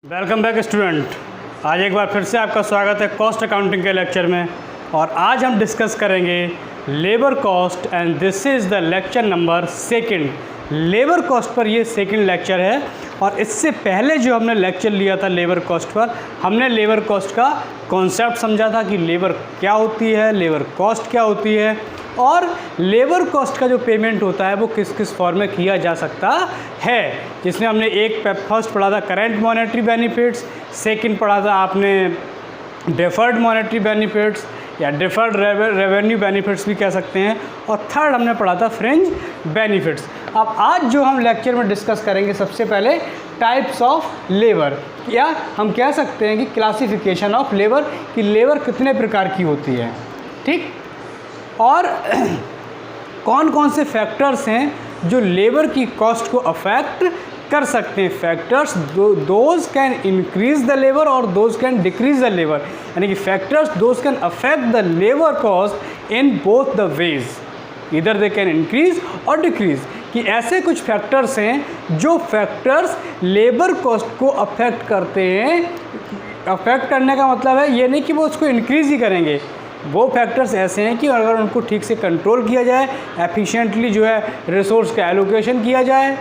Welcome back student. आज एक बार फिर से आपका स्वागत है कॉस्ट अकाउंटिंग के लेक्चर में। और आज हम डिस्कस करेंगे labour cost and this is the lecture number second. Labour cost per ये सेकंड लेक्चर है। और इससे पहले जो हमने लेक्चर लिया था लेबर कॉस्ट पर, हमने लेबर कॉस्ट का कॉन्सेप्ट समझा था कि लेबर क्या होती है, लेबर कॉस्ट क्या होती है और लेबर कॉस्ट का जो पेमेंट होता है वो किस किस फॉर्म में किया जा सकता है। जिसमें हमने एक फर्स्ट पढ़ा था करेंट मॉनेटरी बेनिफिट्स, सेकंड पढ़ा था आपने डिफर्ड मॉनेटरी बेनिफिट्स या डिफर्ड रेवेन्यू बेनिफिट्स भी कह सकते हैं, और थर्ड हमने पढ़ा था फ्रिंज बेनिफिट्स। अब आज जो हम लेक्चर में डिस्कस करेंगे सबसे पहले टाइप्स ऑफ लेबर, या हम कह सकते हैं कि क्लासिफिकेशन ऑफ लेबर, कि लेबर कितने प्रकार की होती है, ठीक। और कौन कौन से फैक्टर्स हैं जो लेबर की कॉस्ट को अफेक्ट कर सकते हैं। Factors those can increase the labour और those can decrease the labour, यानी कि factors those can affect the labour cost in both the ways, either they can increase और डिक्रीज। कि ऐसे कुछ फैक्टर्स हैं जो फैक्टर्स लेबर कॉस्ट को अफेक्ट करते हैं। अफेक्ट करने का मतलब है ये नहीं कि वो उसको इंक्रीज़ ही करेंगे, वो फैक्टर्स ऐसे हैं कि अगर उनको ठीक से कंट्रोल किया जाए, एफिशिएंटली जो है रिसोर्स का एलोकेशन किया जाए,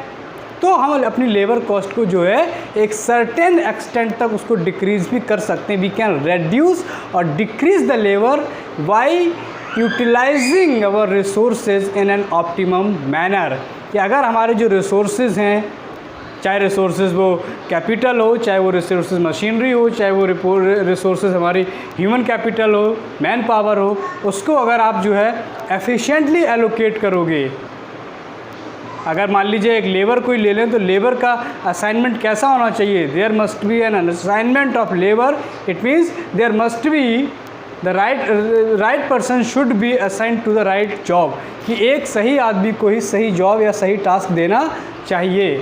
तो हम अपनी लेबर कॉस्ट को जो है एक सर्टेन एक्सटेंट तक उसको डिक्रीज़ भी कर सकते हैं। We can reduce or decrease the labour by utilising our resources in an optimum manner. कि अगर हमारे जो रिसोर्सेज हैं, चाहे रिसोर्सेज वो कैपिटल हो, चाहे वो रिसोर्सेज मशीनरी हो, चाहे वो रिसोर्सेज हमारी ह्यूमन कैपिटल हो, मैन पावर हो, उसको अगर आप जो है एफिशिएंटली एलोकेट करोगे। अगर मान लीजिए एक लेबर कोई ले लें तो लेबर का असाइनमेंट कैसा होना चाहिए। There must be an assignment of labour, it means there must be the right person should be assigned to the right job, कि एक सही आदमी को ही सही जॉब या सही टास्क देना चाहिए।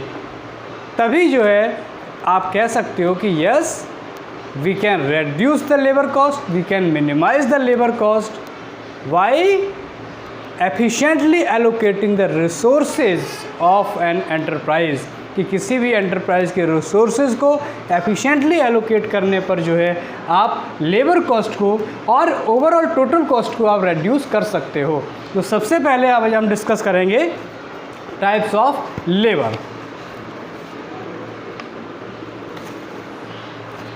तभी जो है आप कह सकते हो कि yes we can reduce the labour cost, we can minimise the labour cost by efficiently allocating the resources of an enterprise. कि किसी भी एंटरप्राइज के रिसोर्सेज को एफिशिएंटली एलोकेट करने पर जो है आप लेबर कॉस्ट को और ओवरऑल टोटल कॉस्ट को आप रेड्यूस कर सकते हो। तो सबसे पहले आज हम डिस्कस करेंगे टाइप्स ऑफ लेबर।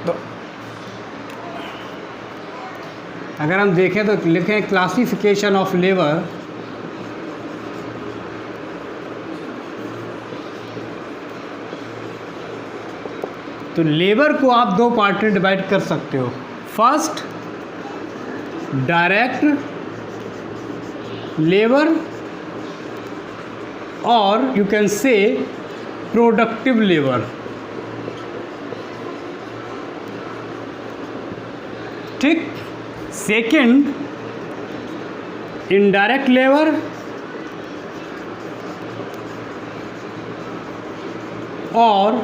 तो अगर हम देखें तो लिखें क्लासिफिकेशन ऑफ लेबर। तो लेबर को आप दो पार्ट में डिवाइड कर सकते हो। फर्स्ट डायरेक्ट लेबर और यू कैन से प्रोडक्टिव लेबर, ठीक। सेकंड इनडायरेक्ट लेबर और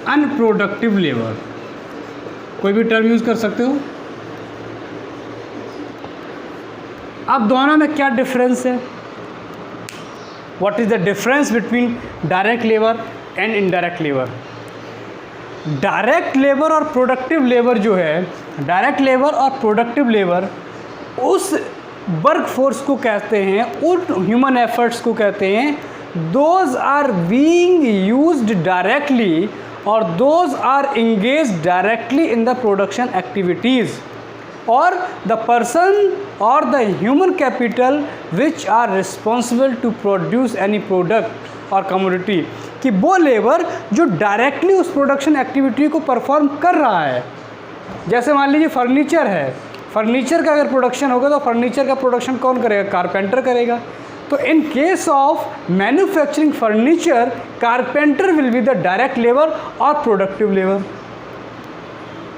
अनप्रोडक्टिव लेबर, कोई भी टर्म यूज़ कर सकते हो। अब दोनों में क्या डिफरेंस है, what is the difference between direct labour and indirect labour. Direct labour और प्रोडक्टिव लेबर जो है, डायरेक्ट लेबर और प्रोडक्टिव लेबर उस वर्क फोर्स को कहते हैं, उन ह्यूमन एफर्ट्स को कहते हैं, those are being used directly or those are engaged directly in the production activities, or the person or the human capital which are responsible to produce any product or commodity। कि वो labour जो directly उस production activity को perform कर रहा है। जैसे मान लीजिए फर्नीचर है, फर्नीचर का अगर प्रोडक्शन होगा तो फर्नीचर का प्रोडक्शन कौन करेगा, कारपेंटर करेगा। तो in case of manufacturing furniture, carpenter will be the direct labour और प्रोडक्टिव लेबर।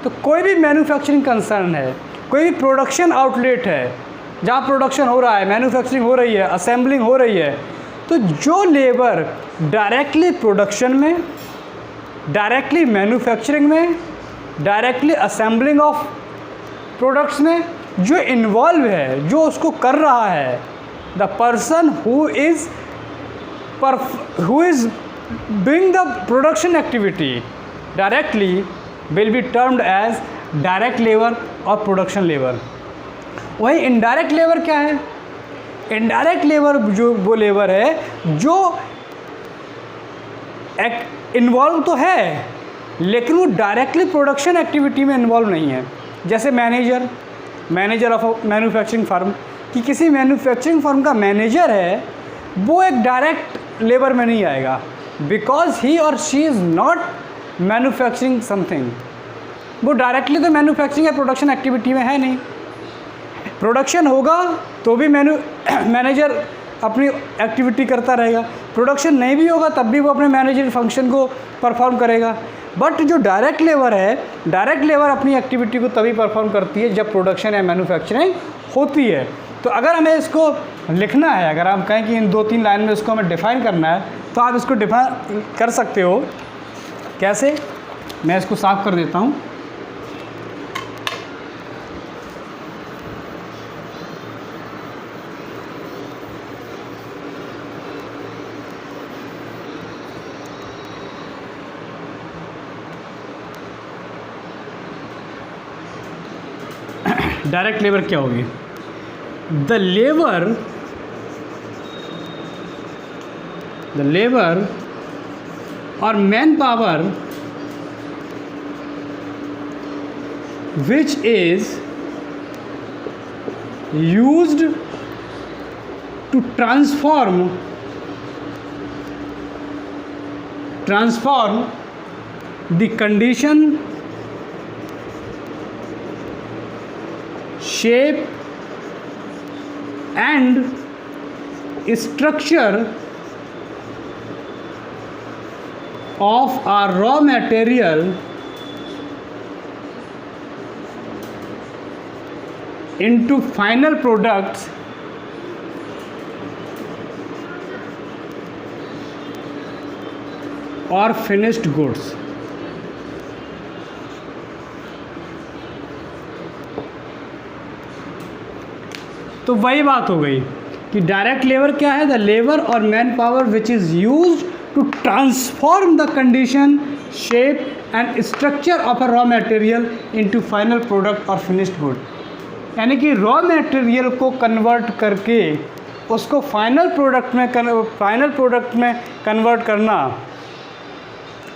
तो कोई भी मैन्युफैक्चरिंग कंसर्न है, कोई भी प्रोडक्शन आउटलेट है जहाँ प्रोडक्शन हो रहा है, मैन्युफैक्चरिंग हो रही है, असेंबलिंग हो रही है, तो जो लेबर डायरेक्टली प्रोडक्शन में, डायरेक्टली मैन्युफैक्चरिंग में, डायरेक्टली असेंबलिंग ऑफ प्रोडक्ट्स में जो इन्वॉल्व है, जो उसको कर रहा है, the person who is doing the production activity, directly will be termed as direct labor और production labor। वही इनडायरेक्ट लेबर क्या है? इनडायरेक्ट लेबर जो वो लेबर है जो इन्वॉल्व तो है लेकिन वो डायरेक्टली प्रोडक्शन एक्टिविटी में इन्वॉल्व नहीं है। जैसे मैनेजर ऑफ मैन्युफैक्चरिंग फर्म, कि किसी मैन्युफैक्चरिंग फर्म का मैनेजर है, वो एक डायरेक्ट लेबर में नहीं आएगा, बिकॉज ही और she is not manufacturing something. वो डायरेक्टली तो मैन्युफैक्चरिंग या प्रोडक्शन एक्टिविटी में है नहीं। प्रोडक्शन होगा तो भी मैनेजर अपनी एक्टिविटी करता रहेगा, प्रोडक्शन नहीं भी होगा तब भी वो अपने मैनेजर फंक्शन को परफॉर्म करेगा। बट जो डायरेक्ट लेबर है, डायरेक्ट लेबर अपनी एक्टिविटी को तभी परफॉर्म करती है जब प्रोडक्शन या मैन्युफैक्चरिंग होती है। तो अगर हमें इसको लिखना है, अगर हम कहें कि इन 2-3 लाइन में इसको हमें डिफ़ाइन करना है, तो आप इसको डिफ़ाइन कर सकते हो। कैसे? मैं इसको साफ कर देता हूँ। डायरेक्ट लेबर क्या होगी? The labour or man power which is used to transform the condition, shape and structure of our raw material into final products or finished goods। तो वही बात हो गई कि डायरेक्ट लेबर क्या है? The labour or man power which is used to transform the condition, shape and structure of a raw material into final product or finished good. यानी कि रॉ मटेरियल को कन्वर्ट करके उसको फाइनल प्रोडक्ट में convert करना,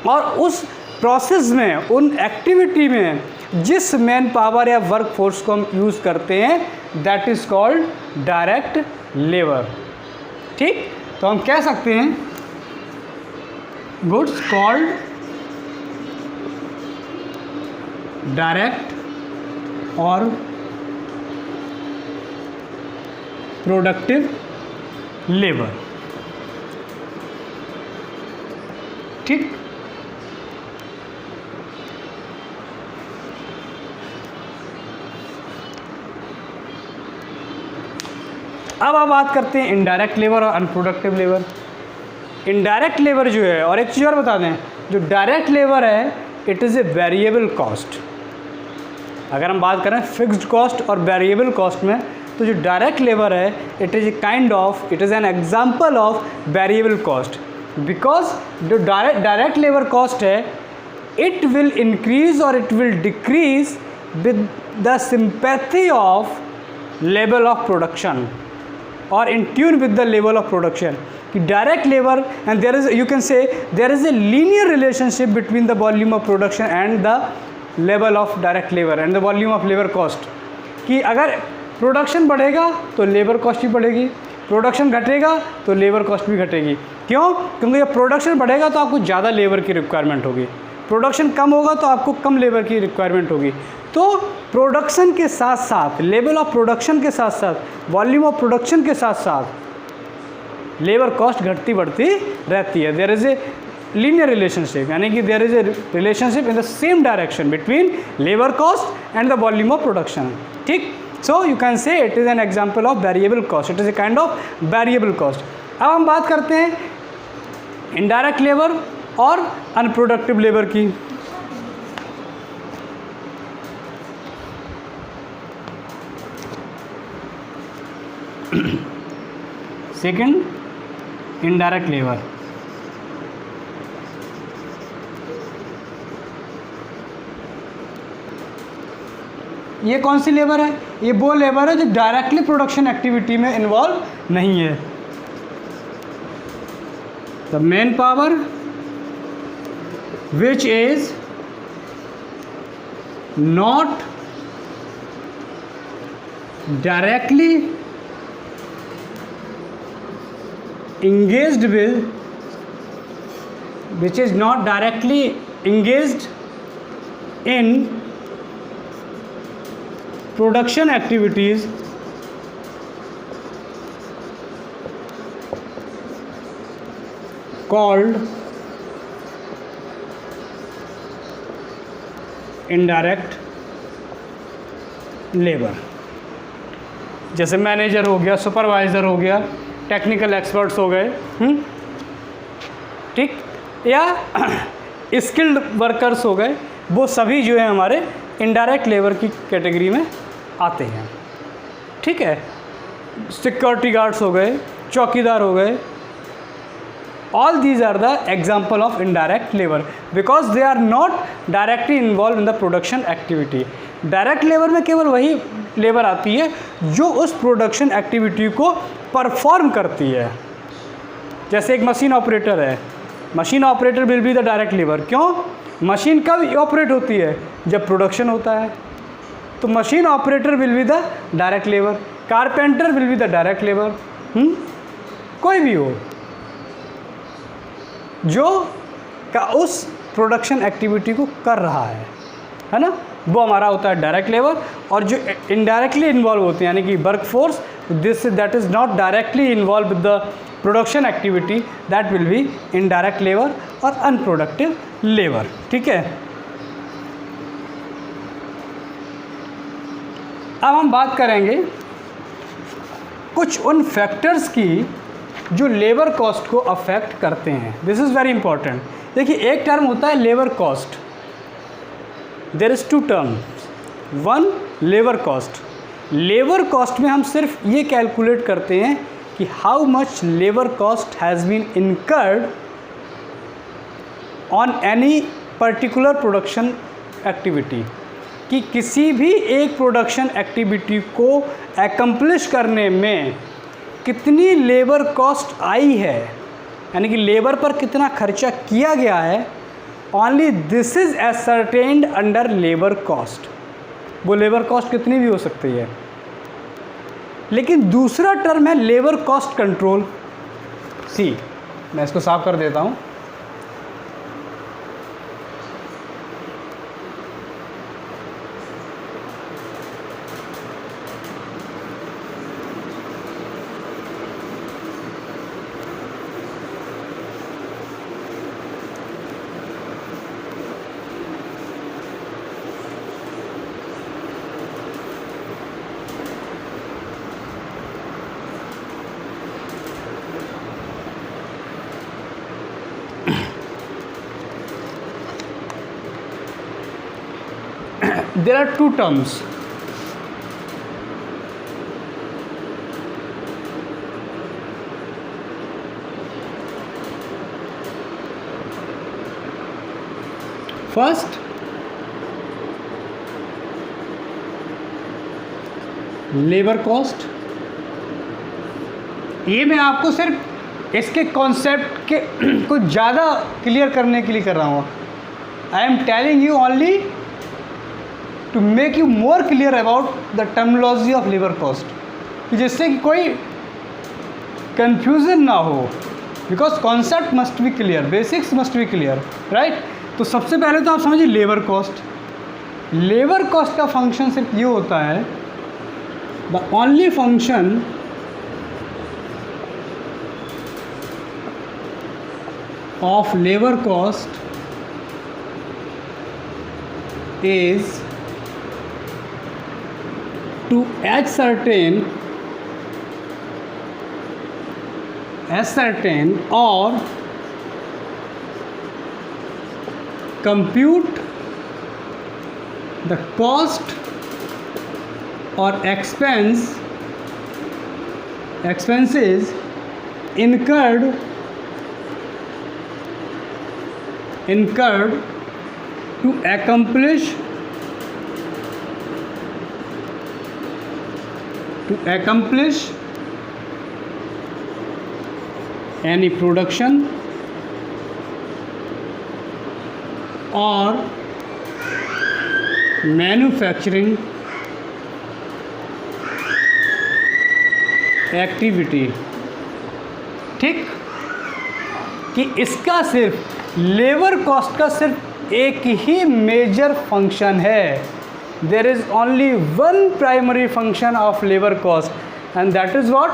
और उस process में, उन एक्टिविटी में जिस मैन पावर या वर्क फोर्स को हम यूज़ करते हैं, that is called direct labour. ठीक? तो हम कह सकते हैं गुड्स कॉल्ड डायरेक्ट और प्रोडक्टिव लेबर। ठीक? अब आप बात करते हैं इनडायरेक्ट लेबर और अनप्रोडक्टिव लेबर। इनडायरेक्ट लेबर जो है, और एक चीज़ और बता दें, जो डायरेक्ट लेबर है it is a variable cost. अगर हम बात करें फिक्स्ड कॉस्ट और वेरिएबल कॉस्ट में, तो जो डायरेक्ट लेबर है it is an example of variable cost, because जो डायरेक्ट लेबर कॉस्ट है इट विल इंक्रीज और it will decrease with the sympathy of level of production और in tune with the level of production. कि direct labour and there is, you can say there is a linear relationship between the volume of production and the level of direct labour and the volume of labour cost. कि अगर production बढ़ेगा तो labour cost भी बढ़ेगी, production घटेगा तो labour cost भी घटेगी। क्यों? क्योंकि जब प्रोडक्शन बढ़ेगा तो आपको ज़्यादा लेबर की रिक्वायरमेंट होगी, प्रोडक्शन कम होगा तो आपको कम लेबर की रिक्वायरमेंट होगी। तो प्रोडक्शन के साथ साथ, लेवल ऑफ प्रोडक्शन के साथ साथ, वॉल्यूम ऑफ प्रोडक्शन के साथ साथ लेबर कॉस्ट घटती बढ़ती रहती है। There is a linear relationship, यानी कि there is a relationship in the same direction between labour cost and the volume of production. ठीक? So you can say it is an example of variable cost, it is a kind of variable cost. अब हम बात करते हैं indirect labour और unproductive labour की। Second, indirect labour. ये कौन सी लेबर है? ये वो लेबर है जो डायरेक्टली प्रोडक्शन एक्टिविटी में इन्वॉल्व नहीं है। The man power which is not directly engaged with, which is not directly engaged in production activities called indirect labor। जैसे मैनेजर हो गया, सुपरवाइज़र हो गया, टेक्निकल एक्सपर्ट्स हो गए, ठीक, या स्किल्ड वर्कर्स हो गए, वो सभी जो है हमारे इनडायरेक्ट लेबर की कैटेगरी में आते हैं। ठीक है, सिक्योरिटी गार्ड्स हो गए, चौकीदार हो गए, all these are the example of indirect labour because they are not directly involve in the production activity. Direct labour में केवल वही लेबर आती है जो उस प्रोडक्शन एक्टिविटी को परफॉर्म करती है। जैसे एक मशीन ऑपरेटर है, machine operator will be the direct labour. क्यों? मशीन कब ऑपरेट होती है? जब प्रोडक्शन होता है, तो machine operator will be the direct labour. Carpenter will be the direct labour. कोई भी हो जो का उस प्रोडक्शन एक्टिविटी को कर रहा है ना, वो हमारा होता है डायरेक्ट लेबर। और जो इनडायरेक्टली इन्वॉल्व होते हैं यानी कि work force, this that is not directly involve with the production activity, that will be indirect labour और अनप्रोडक्टिव लेबर। ठीक है, अब हम बात करेंगे कुछ उन फैक्टर्स की जो लेबर कॉस्ट को अफेक्ट करते हैं। This is very important. देखिए, एक टर्म होता है labour cost. There is two terms, one labour cost. Labour cost में हम सिर्फ ये कैलकुलेट करते हैं कि how much labour cost has been incurred on any particular production activity, कि किसी भी एक प्रोडक्शन एक्टिविटी को एकम्प्लिश करने में कितनी लेबर कॉस्ट आई है, यानी कि लेबर पर कितना खर्चा किया गया है। Only this is ascertained under labour cost. वो लेबर कॉस्ट कितनी भी हो सकती है। लेकिन दूसरा टर्म है लेबर कॉस्ट कंट्रोल। सी, मैं इसको साफ कर देता हूँ। There are two terms. First, labour cost. ये मैं आपको सिर्फ इसके कॉन्सेप्ट के को ज़्यादा क्लियर करने के लिए कर रहा हूँ। I am telling you only to make you more clear about the terminology of labour cost, जिससे कि कोई कन्फ्यूज़न ना हो, because concept must be clear, basics must be clear, right. तो सबसे पहले तो आप समझिए लेबर कॉस्ट। लेबर कॉस्ट का फंक्शन सिर्फ ये होता है, the only function of labour cost is to ascertain or compute the cost or expenses incurred to accomplish to accomplish any production or manufacturing activity. ठीक, कि इसका सिर्फ लेबर कॉस्ट का सिर्फ एक ही मेजर फंक्शन है। There is only one primary function of labour cost and that is what,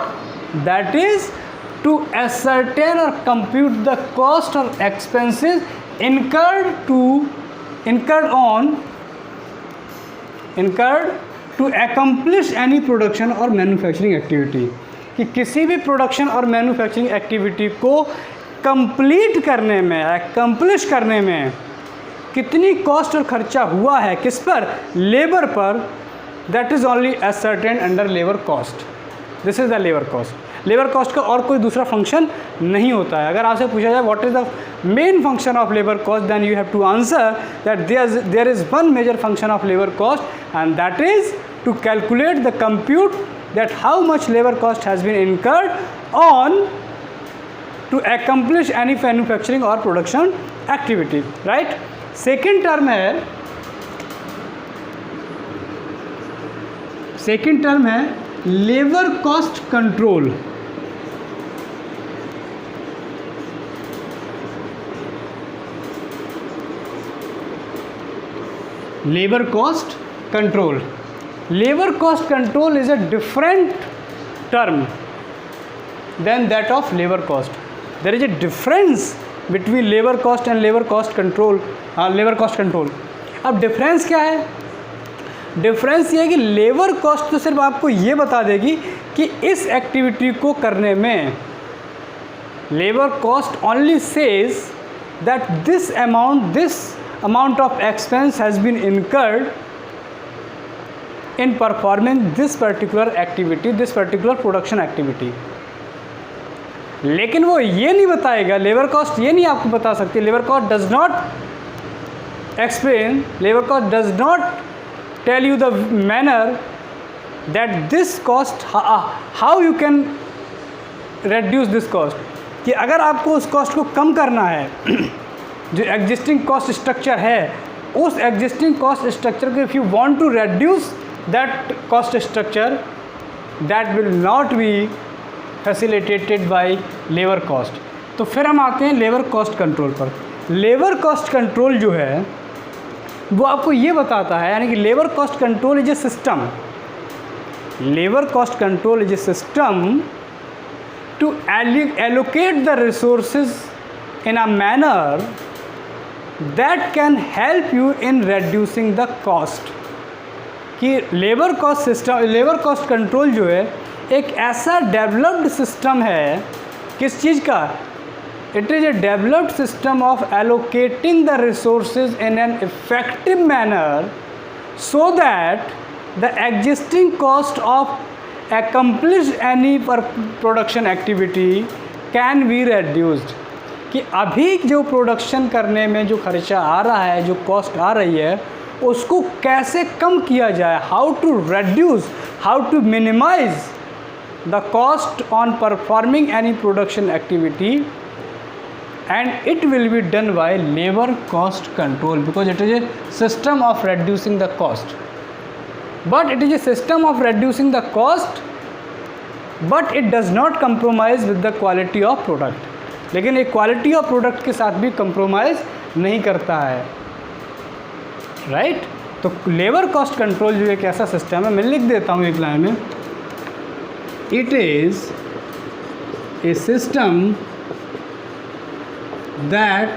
that is to ascertain or compute the cost or expenses incurred to accomplish any production or manufacturing activity। कि किसी भी production और manufacturing activity को complete करने में, accomplish करने में कितनी कॉस्ट और खर्चा हुआ है, किस पर, लेबर पर, that is only ascertained under labour cost. This is the labour cost. Labour cost का और कोई दूसरा फंक्शन नहीं होता है। अगर आपसे पूछा जाए what is the main function of labour cost, then you have to answer that there is one major function of labour cost and that is to calculate the compute that how much labor cost has been incurred on to accomplish any manufacturing or production activity, right? second term है labor cost control। labor cost control, labor cost control is a different term than that of labor cost. There is a difference between labor cost and labor cost control, labor cost control। अब difference क्या है? Difference ये है कि labour cost तो सिर्फ आपको ये बता देगी कि इस एक्टिविटी को करने में labour cost only says that this amount of expense has been incurred in performing this particular activity, this particular production activity। लेकिन वो ये नहीं बताएगा, लेबर कॉस्ट ये नहीं आपको बता सकती, labour cost does not explain, labour cost does not tell you the manner that this cost, how you can reduce this cost, कि अगर आपको उस कॉस्ट को कम करना है जो एग्जिस्टिंग कॉस्ट स्ट्रक्चर है, उस एग्जिस्टिंग कॉस्ट स्ट्रक्चर को if you want to reduce that cost structure, that will not be facilitated by labor cost। तो फिर हम आते हैं लेबर कॉस्ट कंट्रोल पर। लेबर कॉस्ट कंट्रोल जो है वो आपको ये बताता है, यानी कि labour cost control is a system, labour cost control is a system to allocate the resources in a manner that can help you in reducing the cost। कि labour cost system, labour cost control जो है एक ऐसा developed system है, किस चीज़ का, it is A developed system of allocating the resources in an effective manner so that the existing cost of accomplish any production activity can be reduced। कि अभी जो प्रोडक्शन करने में जो खर्चा आ रहा है, जो कॉस्ट आ रही है, उसको कैसे कम किया जाए, how to reduce, how to minimise the cost on performing any production activity, and it will be done by labour cost control because it is a system of reducing the cost. But it is a system of reducing the cost, but it does not compromise with the quality of product. लेकिन एक quality of product के साथ भी compromise नहीं करता है, right. तो labour cost control जो एक ऐसा सिस्टम है, मैं लिख देता हूँ एक लाइन में, it is a system that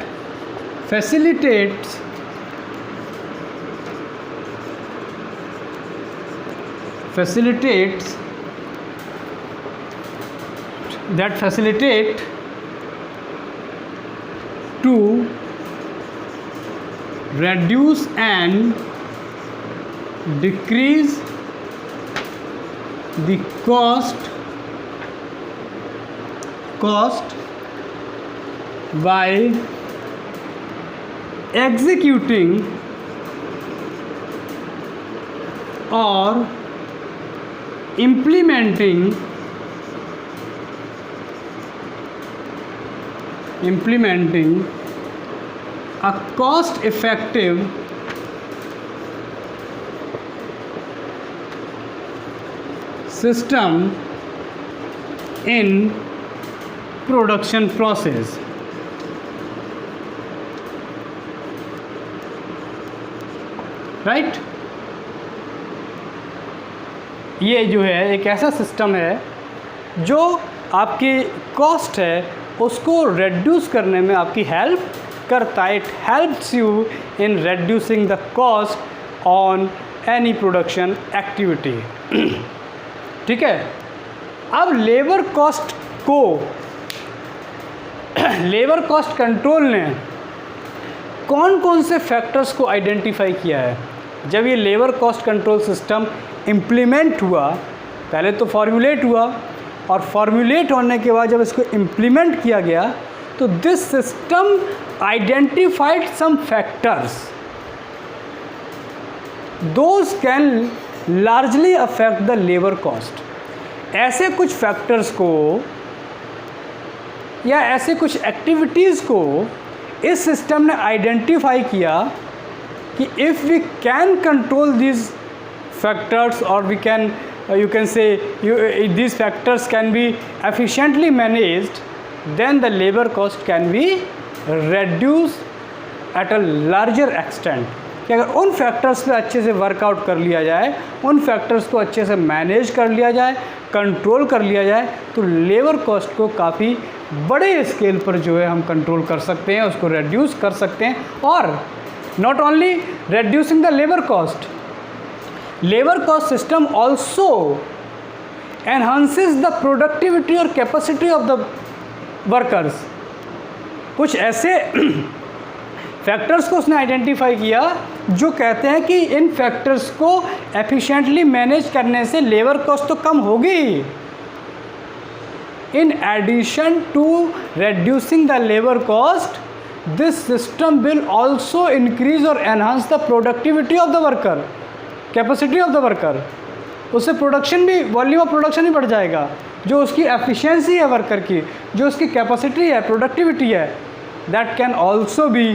facilitates to reduce and decrease the cost by executing or implementing a cost effective system in production process. Right ये जो है एक ऐसा सिस्टम है जो आपकी कॉस्ट है उसको रेड्यूस करने में आपकी हेल्प करता है. It helps you in reducing the cost on any production activity. ठीक है. अब लेबर कॉस्ट कंट्रोल ने कौन कौन से फैक्टर्स को आइडेंटिफाई किया है. जब ये labour cost control system implement हुआ, पहले तो फॉर्मुलेट हुआ और फॉर्मुलेट होने के बाद जब इसको इम्प्लीमेंट किया गया तो this system identified some factors those can largely affect the labour cost. ऐसे कुछ फैक्टर्स को या ऐसे कुछ एक्टिविटीज़ को इस सिस्टम ने आइडेंटिफाई किया कि if we can control this factors or we can you can say these factors can be efficiently managed, then the labor cost can be reduced at a larger extent. कि अगर उन factors पे अच्छे से workout कर लिया जाए, उन फैक्टर्स को अच्छे से मैनेज कर लिया जाए, कंट्रोल कर लिया जाए, तो लेबर कॉस्ट को काफ़ी बड़े स्केल पर जो है हम कंट्रोल कर सकते हैं, उसको रेड्यूस कर सकते हैं. और not only reducing the labour cost, labor cost system also enhances the productivity और capacity of the workers. कुछ ऐसे फैक्टर्स को उसने आइडेंटिफाई किया जो कहते हैं कि इन फैक्टर्स को एफिशिएंटली मैनेज करने से लेबर कॉस्ट तो कम होगी. In addition to reducing the labour cost, this system will also increase और enhance the productivity of the worker, capacity of the worker. उससे प्रोडक्शन भी, वॉल्यूम ऑफ प्रोडक्शन भी बढ़ जाएगा. जो उसकी एफिशिएंसी है वर्कर की, जो उसकी कैपेसिटी है, प्रोडक्टिविटी है, that can also be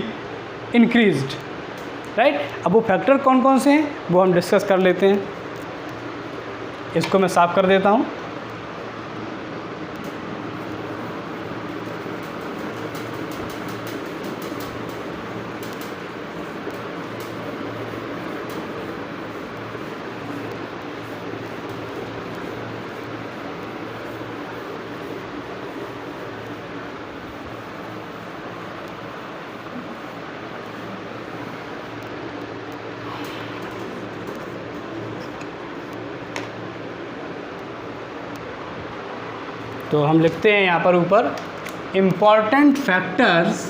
increased. Right. अब वो फैक्टर कौन कौन से हैं वो हम डिस्कस कर लेते हैं. इसको मैं साफ कर देता हूँ. तो हम लिखते हैं यहाँ पर ऊपर important factors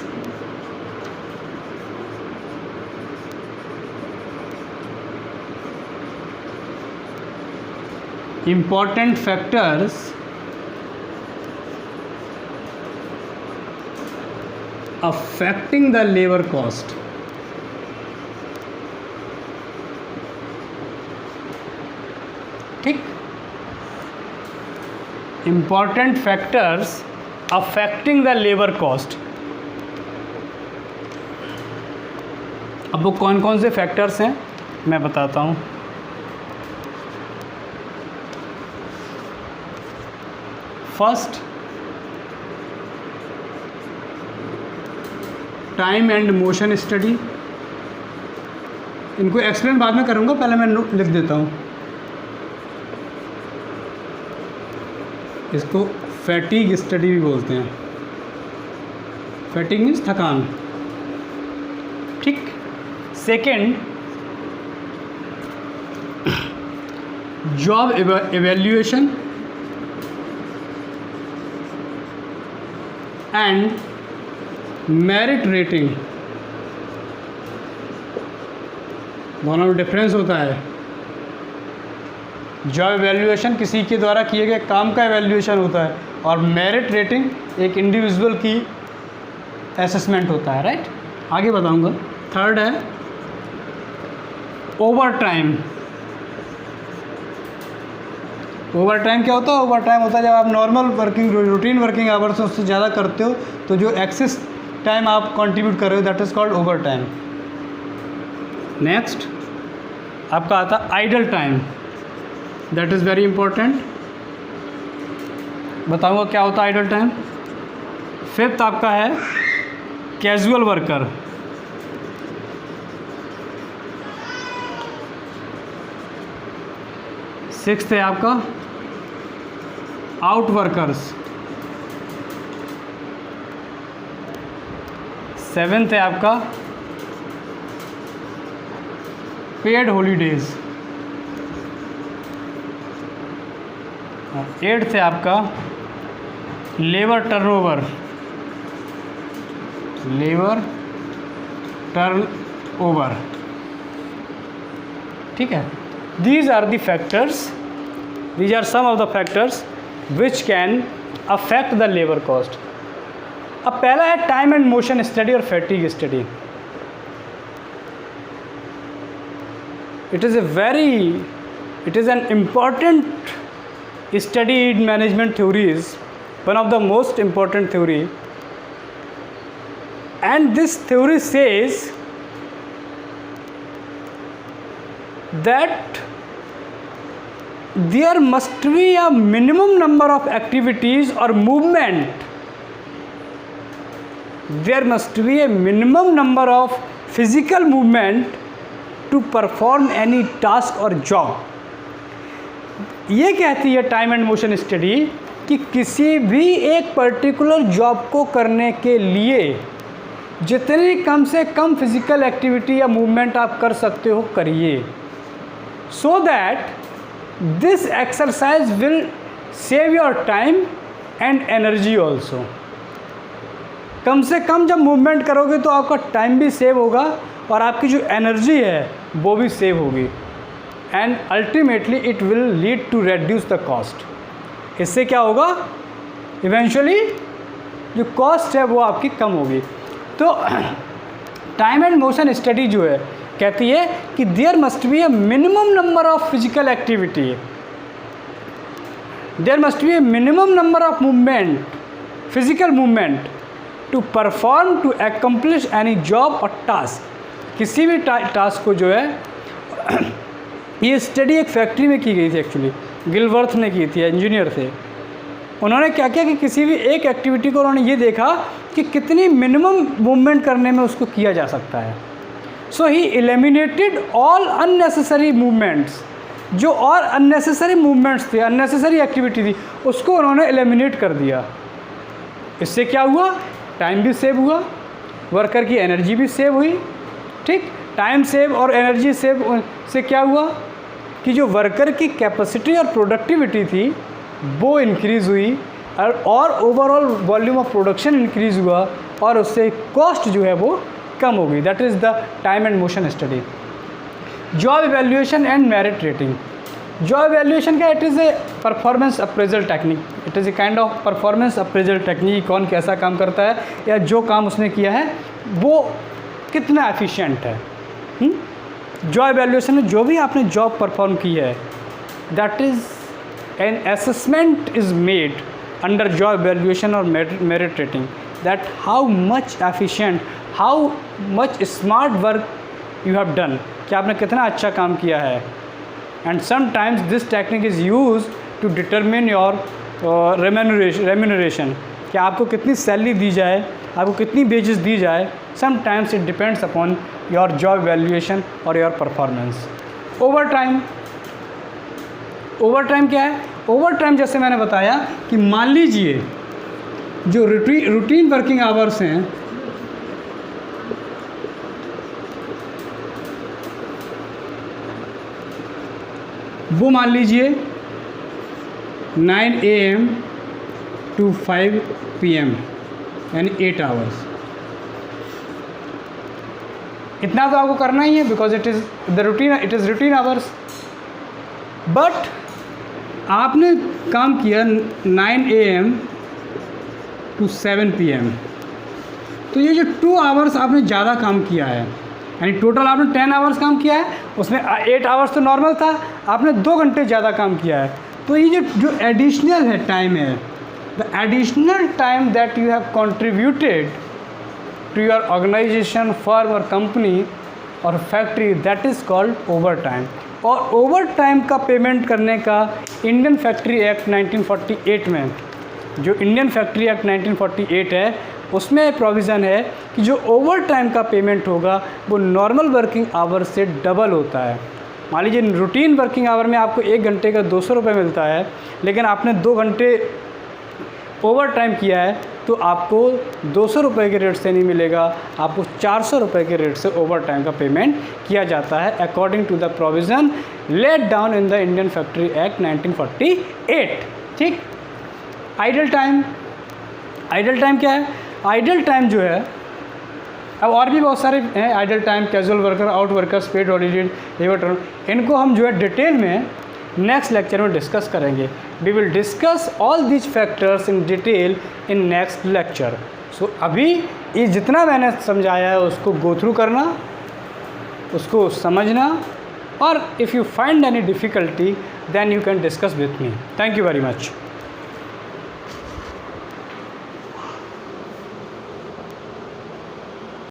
affecting the labor cost. ठीक. Important factors affecting the labor cost. अब वो कौन कौन से फैक्टर्स हैं मैं बताता हूँ. First, time and motion study. इनको एक्सप्लेन बाद में करूँगा, पहले मैं लिख देता हूँ. इसको फैटीग स्टडी भी बोलते हैं. फैटीग मीन्स थकान. ठीक. Second, job evaluation and merit rating. दोनों में डिफरेंस होता है. जॉब एवेल्यूएशन किसी के द्वारा किए गए काम का एवेल्यूएशन होता है और मेरिट रेटिंग एक इंडिविजुअल की असेसमेंट होता है. राइट. आगे बताऊंगा. थर्ड है ओवर टाइम. ओवर टाइम क्या होता है? ओवर टाइम होता है जब आप normal working routine working hours से उससे ज़्यादा करते हो तो जो एक्सेस टाइम आप कंट्रीब्यूट कर रहे हो that is called over time. Next आपका आता है idle time, that is very important. बताऊंगा क्या होता है आइडल टाइम। फिफ्थ आपका है कैजुअल वर्कर। सिक्स्थ है आपका आउट वर्कर्स। सेवेंथ है आपका पेड हॉलीडेज। एट्थ है आपका लेबर टर्नओवर, लेबर टर्नओवर। ठीक है, these are the factors, these are some of the factors which can affect the labor cost। अब पहला है टाइम एंड मोशन स्टडी और fatigue study. it is an important study in management theories, one of the most important theory, and this theory says that there must be a minimum number of activities or movement, there must be a minimum number of physical movement to perform any task or job। ये कहती है time and motion study कि किसी भी एक particular job को करने के लिए जितनी कम से कम फिजिकल एक्टिविटी या मूवमेंट आप कर सकते हो करिए, so that this exercise will save your time and energy also। कम से कम जब मूवमेंट करोगे तो आपका टाइम भी सेव होगा और आपकी जो एनर्जी है वो भी सेव होगी, and ultimately it will lead to reduce the cost. इससे क्या होगा, इवेंचुअली जो कॉस्ट है वो आपकी कम होगी। तो टाइम एंड मोशन स्टडी जो है कहती है कि there must be a minimum number of physical activity, there must be a minimum number of movement, physical movement to perform to accomplish any job और टास्क। किसी भी टास्क को जो है ये स्टडी एक फैक्ट्री में की गई थी, एक्चुअली गिलवर्थ ने की थी, इंजीनियर थे। उन्होंने क्या किया कि किसी भी एक एक्टिविटी को उन्होंने ये देखा कि कितनी मिनिमम मूवमेंट करने में उसको किया जा सकता है। सो ही एलिमिनेटेड ऑल अननेसेसरी मूवमेंट्स, जो और अननेसेसरी मूवमेंट्स थे, अननेसेसरी एक्टिविटी थी, उसको उन्होंने एलिमिनेट कर दिया। इससे क्या हुआ, टाइम भी सेव हुआ, वर्कर की एनर्जी भी सेव हुई। ठीक, टाइम सेव और एनर्जी सेव से क्या हुआ कि जो वर्कर की कैपेसिटी और प्रोडक्टिविटी थी वो इंक्रीज़ हुई और overall volume of production increase हुआ और उससे कॉस्ट जो है वो कम हो गई। That is the time and motion study. Job evaluation and merit rating. Job evaluation क्या, it is a performance appraisal technique, it is a kind of performance appraisal technique. कौन कैसा काम करता है या जो काम उसने किया है वो कितना एफिशिएंट है। जॉब इवैल्यूएशन में जो भी आपने जॉब परफॉर्म की है, that is an assessment is made under job evaluation और merit rating, that how much efficient, how much smart work you have done, कि आपने कितना अच्छा काम किया है। And sometimes this technique is use to determine your remuneration, कि आपको कितनी सैलरी दी जाए, आपको कितनी वेजेस दी जाए। Sometimes it depends upon your job valuation और your performance. Overtime, overtime क्या है? ओवर टाइम जैसे मैंने बताया कि मान लीजिए जो रूटीन वर्किंग आवर्स हैं वो मान लीजिए 9 AM to 5 PM यानी 8 आवर्स। इतना तो आपको करना ही है because it is the routine, it is routine hours. But आपने काम किया 9 AM to 7 PM, तो ये जो 2 आवर्स आपने ज़्यादा काम किया है, यानी टोटल आपने 10 आवर्स काम किया है, उसमें 8 आवर्स तो नॉर्मल था, आपने 2 घंटे ज़्यादा काम किया है, तो ये जो एडिशनल है टाइम है, the additional time that you have contributed to your organisation, firm और कंपनी और factory, that is called overtime. और ओवर टाइम का पेमेंट करने का इंडियन फैक्ट्री एक्ट 1948 में, जो इंडियन फैक्ट्री एक्ट 1948 है, उसमें प्रोविज़न है कि जो ओवर टाइम का पेमेंट होगा वो नॉर्मल वर्किंग आवर से डबल होता है। मान लीजिए रूटीन वर्किंग आवर में आपको 1 घंटे का 200 रुपये मिलता है, लेकिन आपने 2 घंटे ओवर टाइम किया है तो आपको 200 रुपये के रेट से नहीं मिलेगा, आपको 400 रुपये के रेट से ओवर टाइम का पेमेंट किया जाता है according to the provision laid down in the Indian Factory Act 1948। ठीक। आइडल टाइम, आइडल टाइम क्या है? आइडल टाइम जो है, अब और भी बहुत सारे हैं idle time, casual worker, out workers, paid holiday, labour term, इनको हम जो है डिटेल में नेक्स्ट लेक्चर में डिस्कस करेंगे। We will discuss all these factors in detail in next lecture. So अभी ये जितना मैंने समझाया है उसको गो थ्रू करना, उसको समझना, और if you find any difficulty then you can discuss with me. Thank you very much.